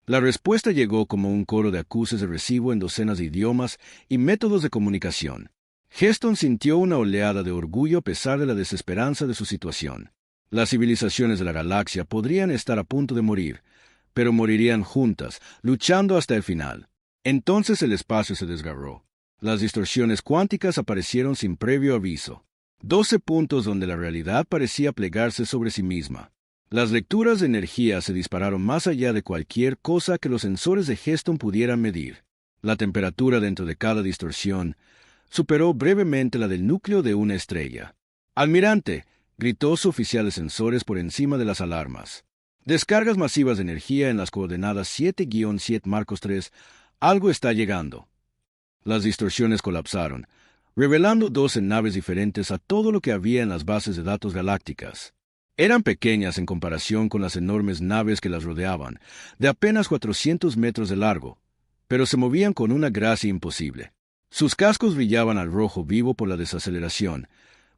S1: La respuesta llegó como un coro de acuses de recibo en docenas de idiomas y métodos de comunicación. Heston sintió una oleada de orgullo a pesar de la desesperanza de su situación. Las civilizaciones de la galaxia podrían estar a punto de morir, pero morirían juntas, luchando hasta el final. Entonces el espacio se desgarró. Las distorsiones cuánticas aparecieron sin previo aviso. 12 puntos donde la realidad parecía plegarse sobre sí misma. Las lecturas de energía se dispararon más allá de cualquier cosa que los sensores de Heston pudieran medir. La temperatura dentro de cada distorsión superó brevemente la del núcleo de una estrella. «Almirante», gritó su oficial de sensores por encima de las alarmas. «Descargas masivas de energía en las coordenadas 7-7 Marcos 3. Algo está llegando». Las distorsiones colapsaron, revelando 12 naves diferentes a todo lo que había en las bases de datos galácticas. Eran pequeñas en comparación con las enormes naves que las rodeaban, de apenas 400 metros de largo, pero se movían con una gracia imposible. Sus cascos brillaban al rojo vivo por la desaceleración,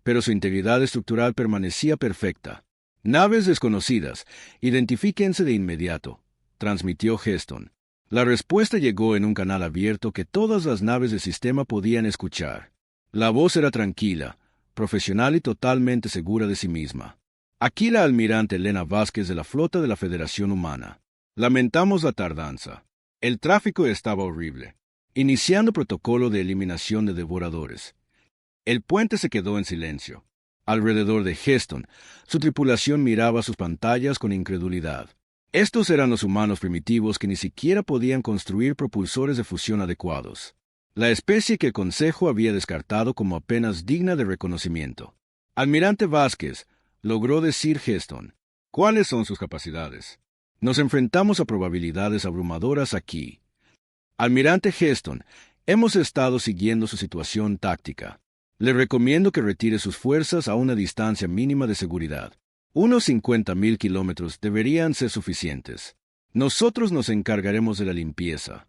S1: pero su integridad estructural permanecía perfecta. «Naves desconocidas, identifíquense de inmediato», transmitió Heston. La respuesta llegó en un canal abierto que todas las naves del sistema podían escuchar. La voz era tranquila, profesional y totalmente segura de sí misma. «Aquí la almirante Elena Vázquez de la Flota de la Federación Humana. Lamentamos la tardanza. El tráfico estaba horrible. Iniciando protocolo de eliminación de devoradores». El puente se quedó en silencio. Alrededor de Heston, su tripulación miraba sus pantallas con incredulidad. Estos eran los humanos primitivos que ni siquiera podían construir propulsores de fusión adecuados. La especie que el Consejo había descartado como apenas digna de reconocimiento. «Almirante Vázquez», logró decir Heston, «¿cuáles son sus capacidades? Nos enfrentamos a probabilidades abrumadoras aquí». «Almirante Heston, hemos estado siguiendo su situación táctica. Le recomiendo que retire sus fuerzas a una distancia mínima de seguridad. Unos 50.000 kilómetros deberían ser suficientes. Nosotros nos encargaremos de la limpieza».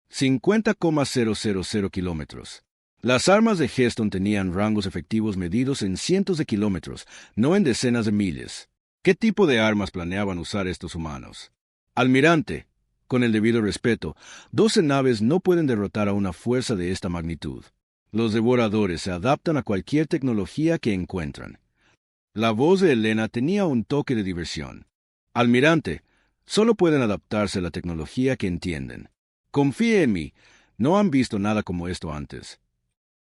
S1: 50,000 kilómetros. Las armas de Heston tenían rangos efectivos medidos en cientos de kilómetros, no en decenas de miles. ¿Qué tipo de armas planeaban usar estos humanos? «Almirante», con el debido respeto, 12 naves no pueden derrotar a una fuerza de esta magnitud. Los devoradores se adaptan a cualquier tecnología que encuentran. La voz de Elena tenía un toque de diversión. «Almirante, solo pueden adaptarse a la tecnología que entienden. Confíe en mí, no han visto nada como esto antes».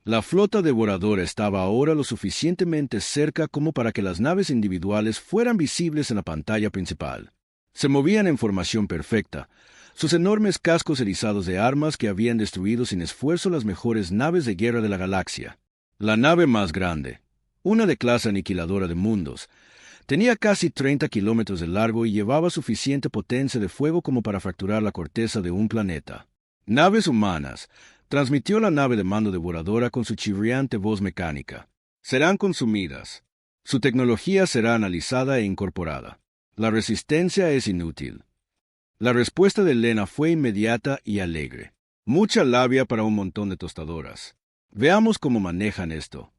S1: La flota devoradora estaba ahora lo suficientemente cerca como para que las naves individuales fueran visibles en la pantalla principal. Se movían en formación perfecta, sus enormes cascos erizados de armas que habían destruido sin esfuerzo las mejores naves de guerra de la galaxia. La nave más grande, una de clase aniquiladora de mundos, tenía casi 30 kilómetros de largo y llevaba suficiente potencia de fuego como para fracturar la corteza de un planeta. «Naves humanas», transmitió la nave de mando devoradora con su chirriante voz mecánica. «Serán consumidas. Su tecnología será analizada e incorporada. La resistencia es inútil». La respuesta de Elena fue inmediata y alegre. «Mucha labia para un montón de tostadoras. Veamos cómo manejan esto».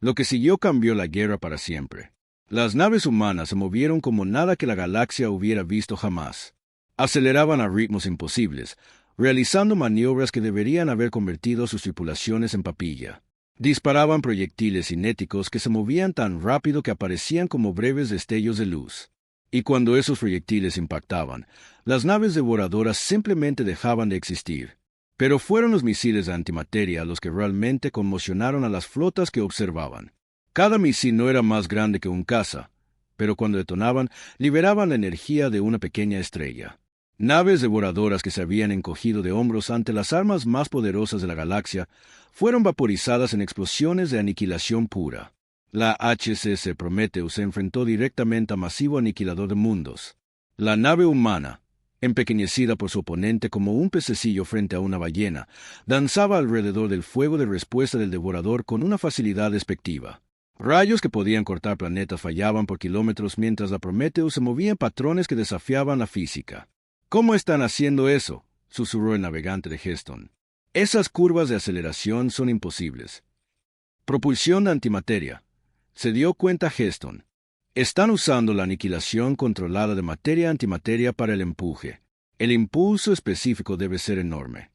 S1: Lo que siguió cambió la guerra para siempre. Las naves humanas se movieron como nada que la galaxia hubiera visto jamás. Aceleraban a ritmos imposibles, realizando maniobras que deberían haber convertido a sus tripulaciones en papilla. Disparaban proyectiles cinéticos que se movían tan rápido que aparecían como breves destellos de luz. Y cuando esos proyectiles impactaban, las naves devoradoras simplemente dejaban de existir. Pero fueron los misiles de antimateria los que realmente conmocionaron a las flotas que observaban. Cada misil no era más grande que un caza, pero cuando detonaban, liberaban la energía de una pequeña estrella. Naves devoradoras que se habían encogido de hombros ante las armas más poderosas de la galaxia fueron vaporizadas en explosiones de aniquilación pura. La HCC Prometheus se enfrentó directamente a masivo aniquilador de mundos. La nave humana, empequeñecida por su oponente como un pececillo frente a una ballena, danzaba alrededor del fuego de respuesta del devorador con una facilidad despectiva. Rayos que podían cortar planetas fallaban por kilómetros mientras la Prometheus se movía en patrones que desafiaban la física. «¿Cómo están haciendo eso?», susurró el navegante de Heston. «Esas curvas de aceleración son imposibles». «Propulsión de antimateria», se dio cuenta Heston. «Están usando la aniquilación controlada de materia-antimateria para el empuje. El impulso específico debe ser enorme».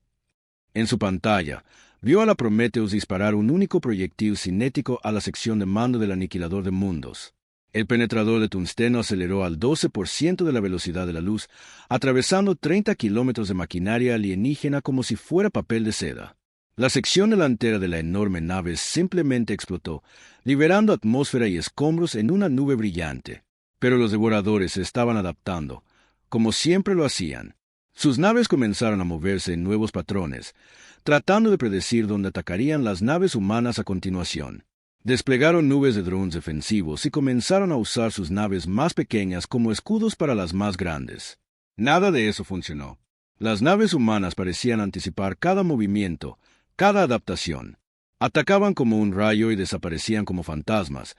S1: En su pantalla, vio a la Prometheus disparar un único proyectil cinético a la sección de mando del aniquilador de mundos. El penetrador de tungsteno aceleró al 12% de la velocidad de la luz, atravesando 30 kilómetros de maquinaria alienígena como si fuera papel de seda. La sección delantera de la enorme nave simplemente explotó, liberando atmósfera y escombros en una nube brillante. Pero los devoradores se estaban adaptando, como siempre lo hacían. Sus naves comenzaron a moverse en nuevos patrones, tratando de predecir dónde atacarían las naves humanas a continuación. Desplegaron nubes de drones defensivos y comenzaron a usar sus naves más pequeñas como escudos para las más grandes. Nada de eso funcionó. Las naves humanas parecían anticipar cada movimiento, cada adaptación. Atacaban como un rayo y desaparecían como fantasmas,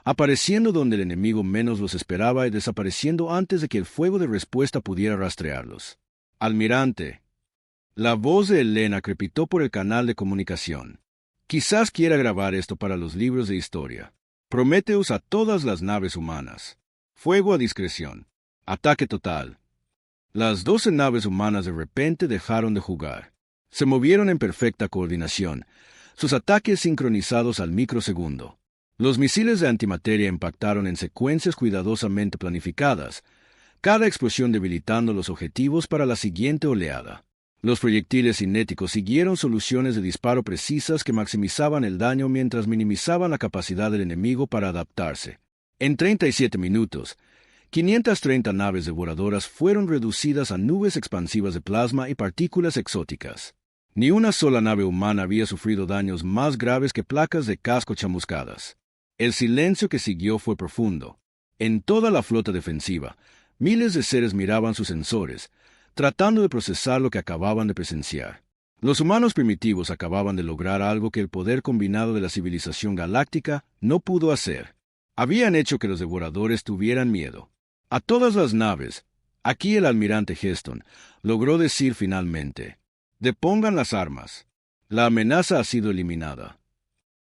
S1: apareciendo donde el enemigo menos los esperaba y desapareciendo antes de que el fuego de respuesta pudiera rastrearlos. «Almirante». La voz de Elena crepitó por el canal de comunicación. «Quizás quiera grabar esto para los libros de historia. Prometheus a todas las naves humanas. Fuego a discreción. Ataque total». Las 12 naves humanas de repente dejaron de jugar. Se movieron en perfecta coordinación, sus ataques sincronizados al microsegundo. Los misiles de antimateria impactaron en secuencias cuidadosamente planificadas, cada explosión debilitando los objetivos para la siguiente oleada. Los proyectiles cinéticos siguieron soluciones de disparo precisas que maximizaban el daño mientras minimizaban la capacidad del enemigo para adaptarse. En 37 minutos, 530 naves devoradoras fueron reducidas a nubes expansivas de plasma y partículas exóticas. Ni una sola nave humana había sufrido daños más graves que placas de casco chamuscadas. El silencio que siguió fue profundo. En toda la flota defensiva, miles de seres miraban sus sensores, tratando de procesar lo que acababan de presenciar. Los humanos primitivos acababan de lograr algo que el poder combinado de la civilización galáctica no pudo hacer. Habían hecho que los devoradores tuvieran miedo. A todas las naves, aquí el almirante Heston logró decir finalmente: «Depongan las armas. La amenaza ha sido eliminada».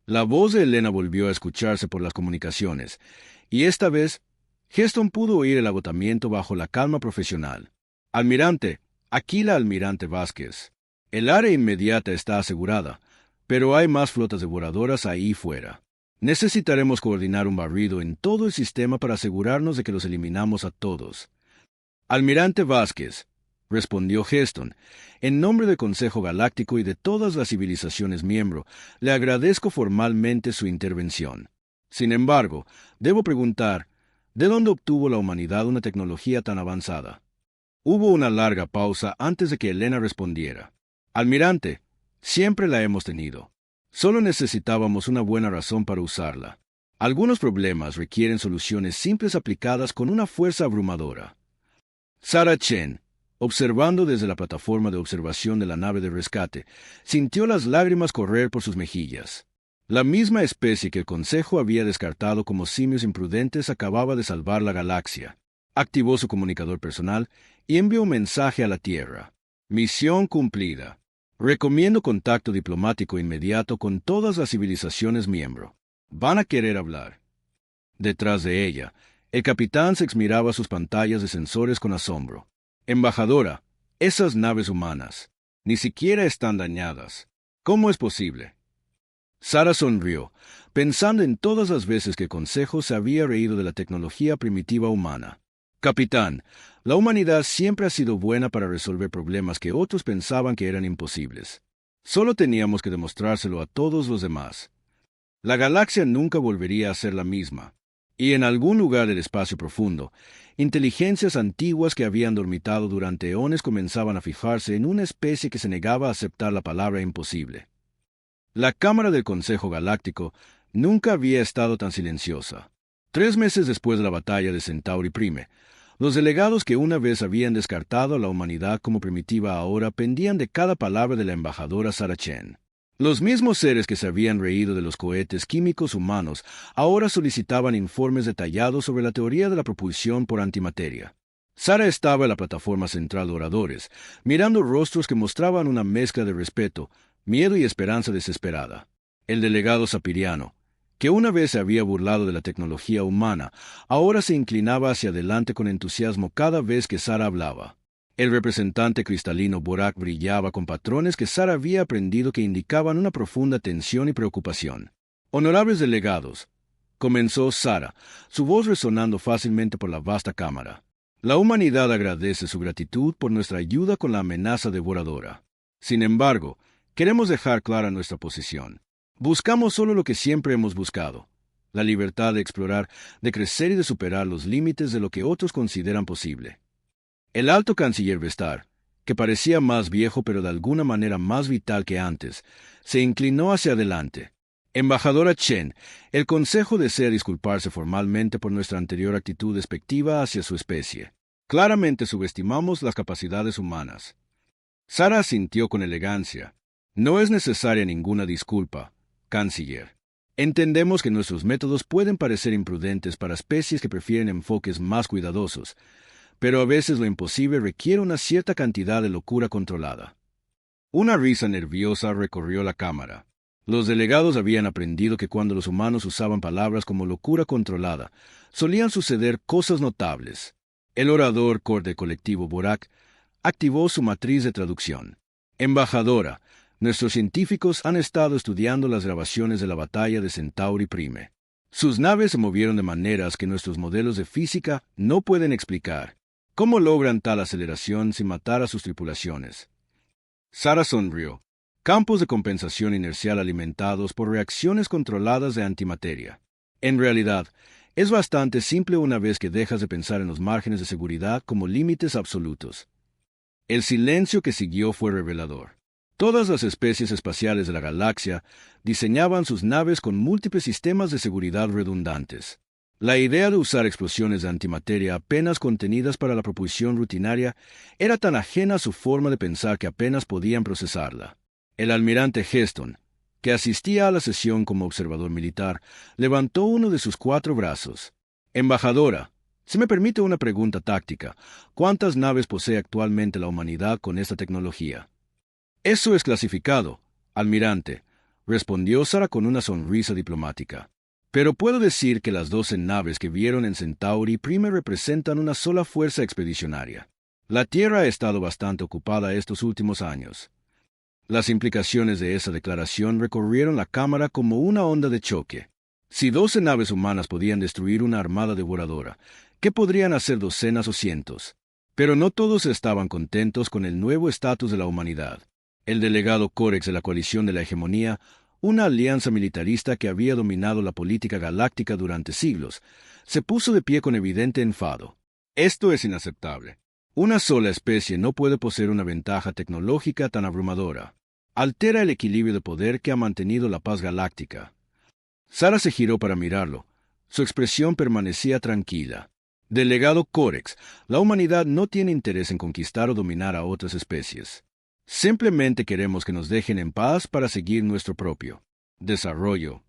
S1: La voz de Elena volvió a escucharse por las comunicaciones, y esta vez Heston pudo oír el agotamiento bajo la calma profesional. «Almirante, aquí la almirante Vázquez. El área inmediata está asegurada, pero hay más flotas devoradoras ahí fuera. Necesitaremos coordinar un barrido en todo el sistema para asegurarnos de que los eliminamos a todos». «Almirante Vázquez», respondió Heston, «en nombre del Consejo Galáctico y de todas las civilizaciones miembro, le agradezco formalmente su intervención. Sin embargo, debo preguntar, ¿de dónde obtuvo la humanidad una tecnología tan avanzada?» Hubo una larga pausa antes de que Elena respondiera. «Almirante, siempre la hemos tenido. Solo necesitábamos una buena razón para usarla. Algunos problemas requieren soluciones simples aplicadas con una fuerza abrumadora». Sarah Chen, observando desde la plataforma de observación de la nave de rescate, sintió las lágrimas correr por sus mejillas. La misma especie que el Consejo había descartado como simios imprudentes acababa de salvar la galaxia. Activó su comunicador personal y envió un mensaje a la Tierra. «Misión cumplida. Recomiendo contacto diplomático inmediato con todas las civilizaciones miembro. Van a querer hablar». Detrás de ella, el capitán se exmiraba sus pantallas de sensores con asombro. «Embajadora, esas naves humanas ni siquiera están dañadas. ¿Cómo es posible?» Sarah sonrió, pensando en todas las veces que el Consejo se había reído de la tecnología primitiva humana. Capitán, la humanidad siempre ha sido buena para resolver problemas que otros pensaban que eran imposibles. Solo teníamos que demostrárselo a todos los demás. La galaxia nunca volvería a ser la misma. Y en algún lugar del espacio profundo, inteligencias antiguas que habían dormitado durante eones comenzaban a fijarse en una especie que se negaba a aceptar la palabra imposible. La Cámara del Consejo Galáctico nunca había estado tan silenciosa. 3 meses después de la batalla de Centauri Prime, los delegados que una vez habían descartado a la humanidad como primitiva ahora pendían de cada palabra de la embajadora Sarah Chen. Los mismos seres que se habían reído de los cohetes químicos humanos ahora solicitaban informes detallados sobre la teoría de la propulsión por antimateria. Sarah estaba en la plataforma central de oradores, mirando rostros que mostraban una mezcla de respeto, miedo y esperanza desesperada. El delegado sapiriano, que una vez se había burlado de la tecnología humana, ahora se inclinaba hacia adelante con entusiasmo cada vez que Sarah hablaba. El representante cristalino Borak brillaba con patrones que Sarah había aprendido que indicaban una profunda tensión y preocupación. Honorables delegados, comenzó Sarah, su voz resonando fácilmente por la vasta cámara. La humanidad agradece su gratitud por nuestra ayuda con la amenaza devoradora. Sin embargo, queremos dejar clara nuestra posición. Buscamos solo lo que siempre hemos buscado: la libertad de explorar, de crecer y de superar los límites de lo que otros consideran posible. El alto canciller Vestar, que parecía más viejo pero de alguna manera más vital que antes, se inclinó hacia adelante. Embajadora Chen, el Consejo desea disculparse formalmente por nuestra anterior actitud despectiva hacia su especie. Claramente subestimamos las capacidades humanas. Sarah asintió con elegancia. No es necesaria ninguna disculpa, canciller. Entendemos que nuestros métodos pueden parecer imprudentes para especies que prefieren enfoques más cuidadosos, pero a veces lo imposible requiere una cierta cantidad de locura controlada. Una risa nerviosa recorrió la cámara. Los delegados habían aprendido que cuando los humanos usaban palabras como locura controlada, solían suceder cosas notables. El orador del colectivo Borak activó su matriz de traducción. Embajadora, nuestros científicos han estado estudiando las grabaciones de la batalla de Centauri Prime. Sus naves se movieron de maneras que nuestros modelos de física no pueden explicar. ¿Cómo logran tal aceleración sin matar a sus tripulaciones? Sarah sonrió. Campos de compensación inercial alimentados por reacciones controladas de antimateria. En realidad, es bastante simple una vez que dejas de pensar en los márgenes de seguridad como límites absolutos. El silencio que siguió fue revelador. Todas las especies espaciales de la galaxia diseñaban sus naves con múltiples sistemas de seguridad redundantes. La idea de usar explosiones de antimateria apenas contenidas para la propulsión rutinaria era tan ajena a su forma de pensar que apenas podían procesarla. El almirante Heston, que asistía a la sesión como observador militar, levantó uno de sus 4 brazos. Embajadora, si me permite una pregunta táctica, ¿cuántas naves posee actualmente la humanidad con esta tecnología? Eso es clasificado, almirante, respondió Sarah con una sonrisa diplomática. Pero puedo decir que las 12 naves que vieron en Centauri Prime representan una sola fuerza expedicionaria. La Tierra ha estado bastante ocupada estos últimos años. Las implicaciones de esa declaración recorrieron la cámara como una onda de choque. Si 12 naves humanas podían destruir una armada devoradora, ¿qué podrían hacer docenas o cientos? Pero no todos estaban contentos con el nuevo estatus de la humanidad. El delegado Corex de la coalición de la hegemonía, una alianza militarista que había dominado la política galáctica durante siglos, se puso de pie con evidente enfado. Esto es inaceptable. Una sola especie no puede poseer una ventaja tecnológica tan abrumadora. Altera el equilibrio de poder que ha mantenido la paz galáctica. Sarah se giró para mirarlo. Su expresión permanecía tranquila. Delegado Corex, la humanidad no tiene interés en conquistar o dominar a otras especies. Simplemente queremos que nos dejen en paz para seguir nuestro propio desarrollo.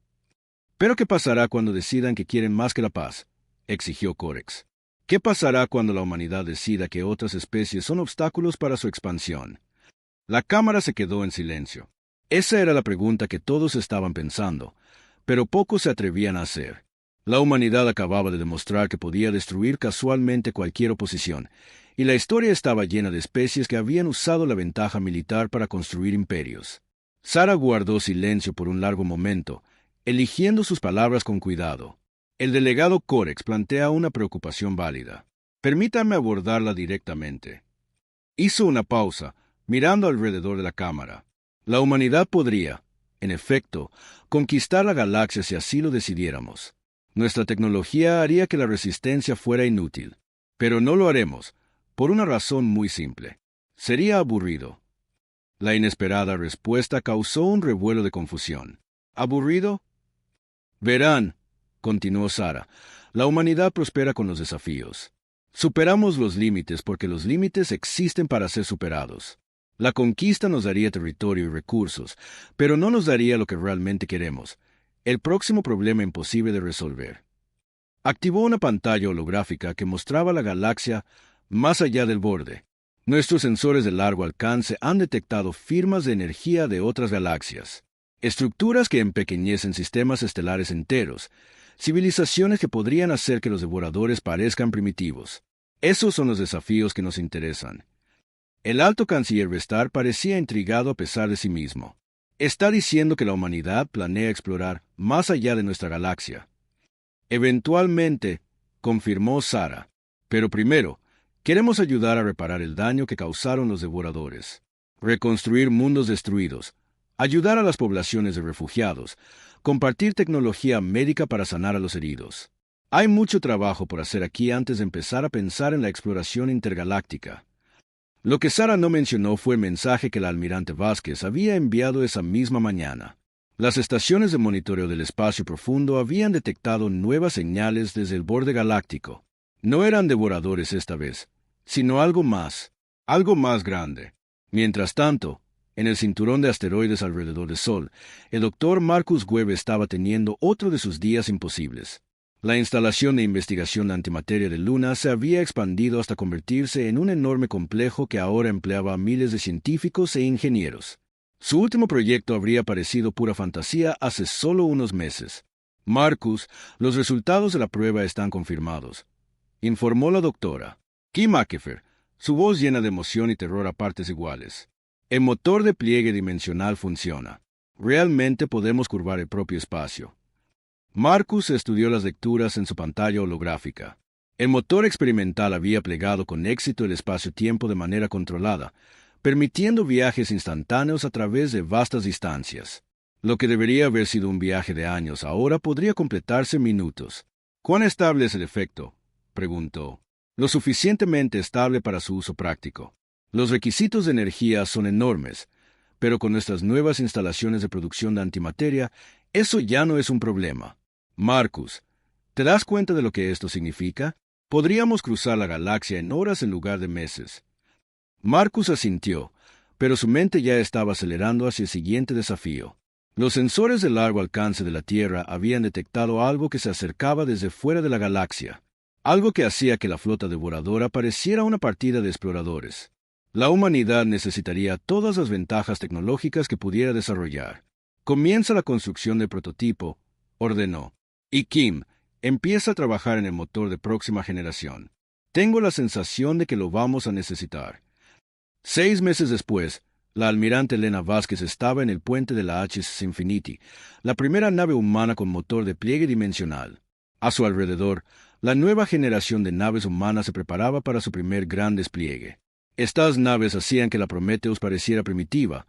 S1: ¿Pero qué pasará cuando decidan que quieren más que la paz?, exigió Corex. ¿Qué pasará cuando la humanidad decida que otras especies son obstáculos para su expansión? La cámara se quedó en silencio. Esa era la pregunta que todos estaban pensando, pero pocos se atrevían a hacer. La humanidad acababa de demostrar que podía destruir casualmente cualquier oposición, y la historia estaba llena de especies que habían usado la ventaja militar para construir imperios. Sarah guardó silencio por un largo momento, eligiendo sus palabras con cuidado. El delegado Corex plantea una preocupación válida. Permítame abordarla directamente. Hizo una pausa, mirando alrededor de la cámara. La humanidad podría, en efecto, conquistar la galaxia si así lo decidiéramos. Nuestra tecnología haría que la resistencia fuera inútil. Pero no lo haremos, por una razón muy simple. Sería aburrido. La inesperada respuesta causó un revuelo de confusión. ¿Aburrido? Verán, continuó Sara, la humanidad prospera con los desafíos. Superamos los límites porque los límites existen para ser superados. La conquista nos daría territorio y recursos, pero no nos daría lo que realmente queremos, el próximo problema imposible de resolver. Activó una pantalla holográfica que mostraba la galaxia más allá del borde. Nuestros sensores de largo alcance han detectado firmas de energía de otras galaxias, estructuras que empequeñecen sistemas estelares enteros, civilizaciones que podrían hacer que los devoradores parezcan primitivos. Esos son los desafíos que nos interesan. El alto canciller Vestar parecía intrigado a pesar de sí mismo. Está diciendo que la humanidad planea explorar más allá de nuestra galaxia. Eventualmente, confirmó Sara. Pero primero, queremos ayudar a reparar el daño que causaron los devoradores. Reconstruir mundos destruidos, ayudar a las poblaciones de refugiados, compartir tecnología médica para sanar a los heridos. Hay mucho trabajo por hacer aquí antes de empezar a pensar en la exploración intergaláctica. Lo que Sara no mencionó fue el mensaje que el almirante Vázquez había enviado esa misma mañana. Las estaciones de monitoreo del espacio profundo habían detectado nuevas señales desde el borde galáctico. No eran devoradores esta vez, sino algo más grande. Mientras tanto, en el cinturón de asteroides alrededor del Sol, el doctor Marcus Webb estaba teniendo otro de sus días imposibles. La instalación de investigación de antimateria de Luna se había expandido hasta convertirse en un enorme complejo que ahora empleaba a miles de científicos e ingenieros. Su último proyecto habría parecido pura fantasía hace solo unos meses. Marcus, los resultados de la prueba están confirmados, informó la doctora Kim Akefer, su voz llena de emoción y terror a partes iguales. El motor de pliegue dimensional funciona. Realmente podemos curvar el propio espacio. Marcus estudió las lecturas en su pantalla holográfica. El motor experimental había plegado con éxito el espacio-tiempo de manera controlada, permitiendo viajes instantáneos a través de vastas distancias. Lo que debería haber sido un viaje de años ahora podría completarse en minutos. ¿Cuán estable es el efecto?, preguntó. Lo suficientemente estable para su uso práctico. Los requisitos de energía son enormes, pero con nuestras nuevas instalaciones de producción de antimateria, eso ya no es un problema. Marcus, ¿te das cuenta de lo que esto significa? Podríamos cruzar la galaxia en horas en lugar de meses. Marcus asintió, pero su mente ya estaba acelerando hacia el siguiente desafío. Los sensores de largo alcance de la Tierra habían detectado algo que se acercaba desde fuera de la galaxia, algo que hacía que la flota devoradora pareciera una partida de exploradores. La humanidad necesitaría todas las ventajas tecnológicas que pudiera desarrollar. Comienza la construcción del prototipo, ordenó. Y Kim, empieza a trabajar en el motor de próxima generación. Tengo la sensación de que lo vamos a necesitar. 6 meses después, la almirante Elena Vázquez estaba en el puente de la HSS Infinity, la primera nave humana con motor de pliegue dimensional. A su alrededor, la nueva generación de naves humanas se preparaba para su primer gran despliegue. Estas naves hacían que la Prometheus pareciera primitiva,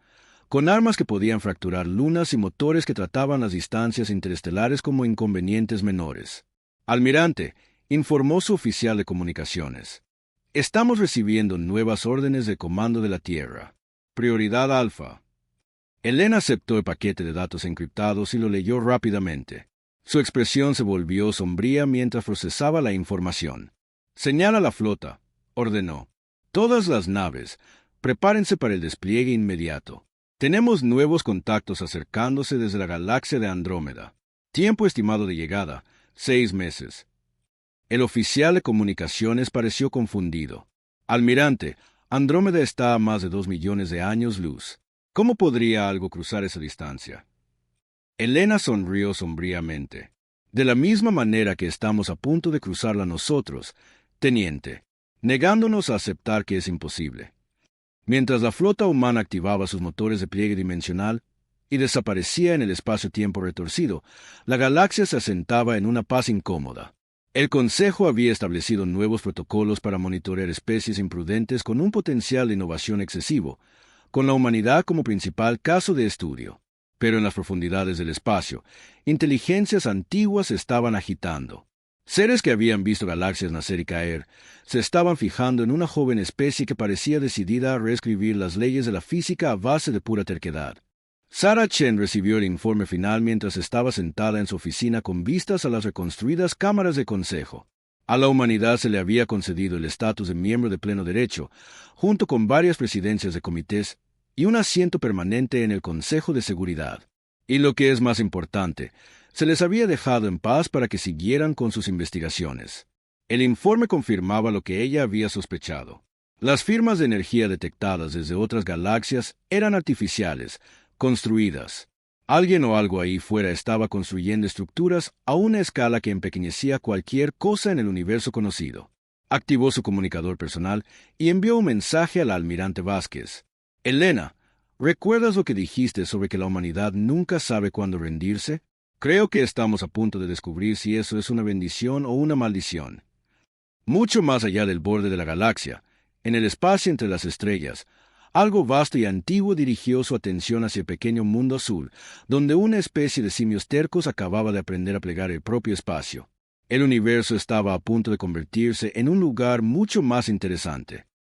S1: con armas que podían fracturar lunas y motores que trataban las distancias interestelares como inconvenientes menores. Almirante, informó su oficial de comunicaciones. Estamos recibiendo nuevas órdenes de comando de la Tierra. Prioridad Alfa. Elena aceptó el paquete de datos encriptados y lo leyó rápidamente. Su expresión se volvió sombría mientras procesaba la información. Señala la flota, ordenó. Todas las naves, prepárense para el despliegue inmediato. Tenemos nuevos contactos acercándose desde la galaxia de Andrómeda. Tiempo estimado de llegada, 6 meses. El oficial de comunicaciones pareció confundido. Almirante, Andrómeda está a más de 2 millones de años luz. ¿Cómo podría algo cruzar esa distancia? Elena sonrió sombríamente. De la misma manera que estamos a punto de cruzarla nosotros, teniente, negándonos a aceptar que es imposible. Mientras la flota humana activaba sus motores de pliegue dimensional y desaparecía en el espacio-tiempo retorcido, la galaxia se asentaba en una paz incómoda. El Consejo había establecido nuevos protocolos para monitorear especies imprudentes con un potencial de innovación excesivo, con la humanidad como principal caso de estudio. Pero en las profundidades del espacio, inteligencias antiguas se estaban agitando. Seres que habían visto galaxias nacer y caer, se estaban fijando en una joven especie que parecía decidida a reescribir las leyes de la física a base de pura terquedad. Sarah Chen recibió el informe final mientras estaba sentada en su oficina con vistas a las reconstruidas cámaras de consejo. A la humanidad se le había concedido el estatus de miembro de pleno derecho, junto con varias presidencias de comités y un asiento permanente en el Consejo de Seguridad. Y lo que es más importante, se les había dejado en paz para que siguieran con sus investigaciones. El informe confirmaba lo que ella había sospechado. Las firmas de energía detectadas desde otras galaxias eran artificiales, construidas. Alguien o algo ahí fuera estaba construyendo estructuras a una escala que empequeñecía cualquier cosa en el universo conocido. Activó su comunicador personal y envió un mensaje al almirante Vázquez. Elena, ¿recuerdas lo que dijiste sobre que la humanidad nunca sabe cuándo rendirse? Creo que estamos a punto de descubrir si eso es una bendición o una maldición. Mucho más allá del borde de la galaxia, en el espacio entre las estrellas, algo vasto y antiguo dirigió su atención hacia el pequeño mundo azul, donde una especie de simios tercos acababa de aprender a plegar el propio espacio. El universo estaba a punto de convertirse en un lugar mucho más interesante.